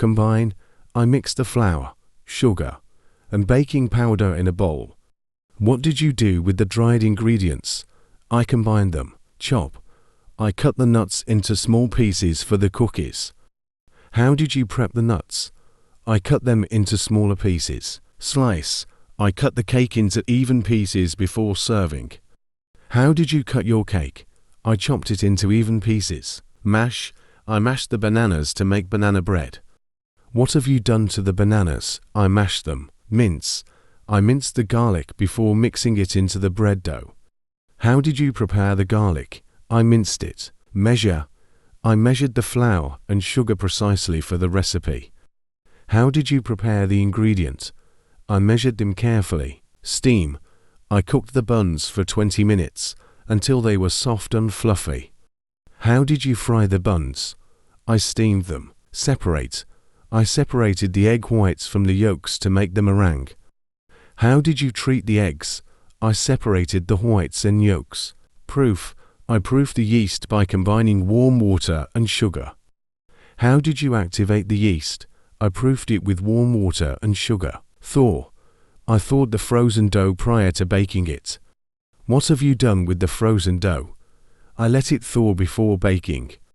combine, I mixed the flour, sugar, and baking powder in a bowl. What did you do with the dried ingredients? I combined them. Chop. I cut the nuts into small pieces for the cookies. How did you prep the nuts? I cut them into smaller pieces. Slice. I cut the cake into even pieces before serving. How did you cut your cake? I chopped it into even pieces. Mash. I mashed the bananas to make banana bread. What have you done to the bananas? I mashed them. Mince. I minced the garlic before mixing it into the bread dough. How did you prepare the garlic? I minced it. Measure. I measured the flour and sugar precisely for the recipe. How did you prepare the ingredient? I measured them carefully. Steam. I cooked the buns for 20 minutes until they were soft and fluffy. How did you fry the buns? I steamed them. Separate. I separated the egg whites from the yolks to make the meringue. How did you treat the eggs? I separated the whites and yolks. Proof. I proofed the yeast by combining warm water and sugar. How did you activate the yeast? I proofed it with warm water and sugar. Thaw. I thawed the frozen dough prior to baking it. What have you done with the frozen dough? I let it thaw before baking.